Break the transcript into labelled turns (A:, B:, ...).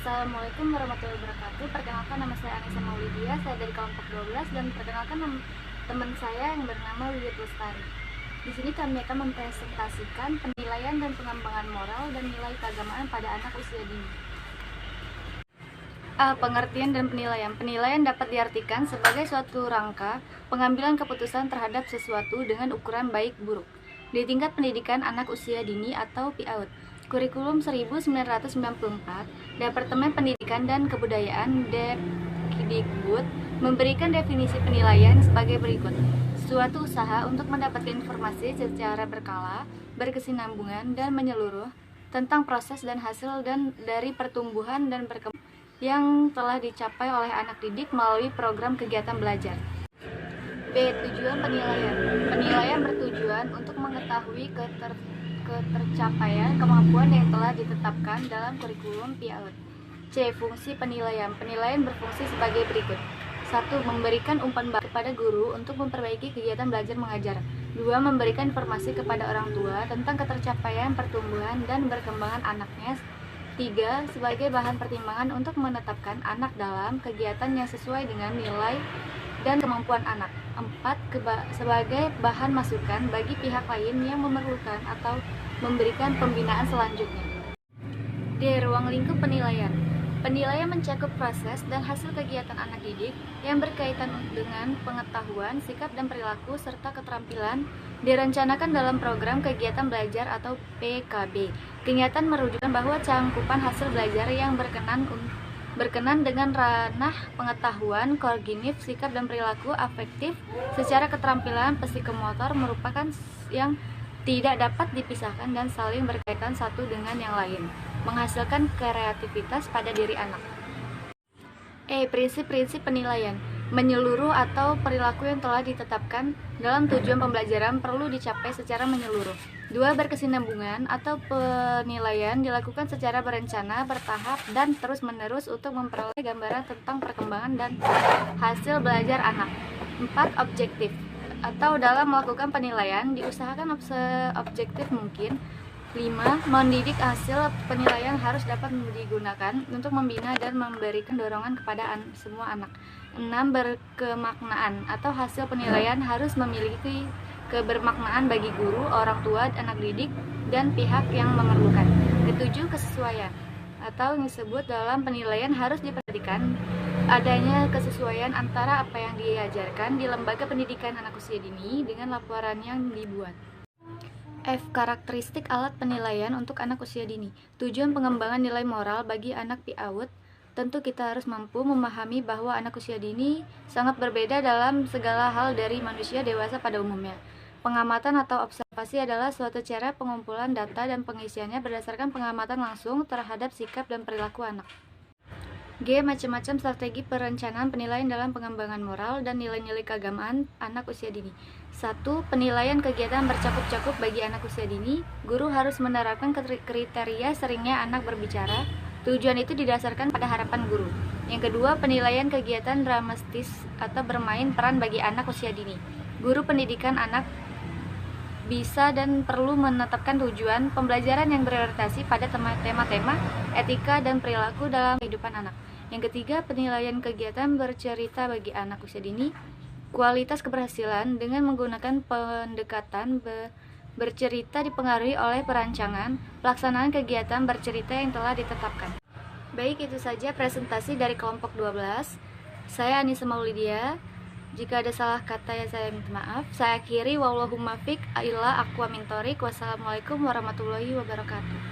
A: Assalamualaikum warahmatullahi wabarakatuh. Perkenalkan, nama saya Anissa Maulidia, saya dari kelompok 12, dan perkenalkan teman saya yang bernama Wiwit Lestari. Di sini kami akan mempresentasikan penilaian dan pengembangan moral dan nilai keagamaan pada anak usia dini. Pengertian dan penilaian. Penilaian dapat diartikan sebagai suatu rangka pengambilan keputusan terhadap sesuatu dengan ukuran baik buruk di tingkat pendidikan anak usia dini atau PAUD. Kurikulum 1994, Departemen Pendidikan dan Kebudayaan Depdikbud memberikan definisi penilaian sebagai berikut. Suatu usaha untuk mendapatkan informasi secara berkala, berkesinambungan, dan menyeluruh tentang proses dan hasil dari pertumbuhan dan perkembangan yang telah dicapai oleh anak didik melalui program kegiatan belajar. B. Tujuan penilaian. Penilaian bertujuan untuk mengetahui ketercapaian kemampuan yang telah ditetapkan dalam kurikulum PAUD. C. Fungsi penilaian. Penilaian berfungsi sebagai berikut. 1. Memberikan umpan balik kepada guru untuk memperbaiki kegiatan belajar mengajar. 2. Memberikan informasi kepada orang tua tentang ketercapaian pertumbuhan dan perkembangan anaknya. 3. Sebagai bahan pertimbangan untuk menetapkan anak dalam kegiatan yang sesuai dengan nilai dan kemampuan anak. 4. Sebagai bahan masukan bagi pihak lain yang memerlukan atau memberikan pembinaan selanjutnya. D. Ruang lingkup penilaian. Penilaian mencakup proses dan hasil kegiatan anak didik yang berkaitan dengan pengetahuan, sikap dan perilaku serta keterampilan direncanakan dalam program kegiatan belajar atau PKB. Kenyataan merujukan bahwa cangkupan hasil belajar yang berkenan dengan ranah pengetahuan, kognitif, sikap dan perilaku afektif secara keterampilan psikomotor merupakan yang tidak dapat dipisahkan dan saling berkaitan satu dengan yang lain, menghasilkan kreativitas pada diri anak. E. Prinsip-prinsip penilaian. Menyeluruh atau perilaku yang telah ditetapkan dalam tujuan pembelajaran perlu dicapai secara menyeluruh. 2. Berkesinambungan atau penilaian dilakukan secara berencana, bertahap, dan terus-menerus untuk memperoleh gambaran tentang perkembangan dan hasil belajar anak. 4. Objektif atau dalam melakukan penilaian diusahakan seobjektif mungkin. 5. Mendidik. Hasil penilaian harus dapat digunakan untuk membina dan memberikan dorongan kepada semua anak. 6. Berkemaknaan atau hasil penilaian harus memiliki kebermaknaan bagi guru, orang tua, anak didik, dan pihak yang memerlukan. 7. Kesesuaian atau yang disebut dalam penilaian harus diperhatikan adanya kesesuaian antara apa yang diajarkan di lembaga pendidikan anak usia dini dengan laporan yang dibuat. F. Karakteristik alat penilaian untuk anak usia dini. Tujuan pengembangan nilai moral bagi anak PAUD. Tentu kita harus mampu memahami bahwa anak usia dini sangat berbeda dalam segala hal dari manusia dewasa pada umumnya. Pengamatan atau observasi adalah suatu cara pengumpulan data dan pengisiannya berdasarkan pengamatan langsung terhadap sikap dan perilaku anak. G. Macam-macam strategi perencanaan penilaian dalam pengembangan moral dan nilai-nilai keagamaan anak usia dini. 1. Penilaian kegiatan bercakup-cakup bagi anak usia dini. Guru harus menerapkan kriteria seringnya anak berbicara. Tujuan itu didasarkan pada harapan guru. Yang kedua, penilaian kegiatan dramatis atau bermain peran bagi anak usia dini. Guru pendidikan anak bisa dan perlu menetapkan tujuan pembelajaran yang berorientasi pada tema-tema etika dan perilaku dalam kehidupan anak. Yang ketiga, penilaian kegiatan bercerita bagi anak usia dini. Kualitas keberhasilan dengan menggunakan pendekatan bercerita dipengaruhi oleh perancangan pelaksanaan kegiatan bercerita yang telah ditetapkan. Baik, itu saja presentasi dari kelompok 12. Saya Anissa Maulidia. Jika ada salah kata ya saya minta maaf. Saya akhiri, wallahumma fiq illa aqwa min thoriq. Wassalamualaikum warahmatullahi wabarakatuh.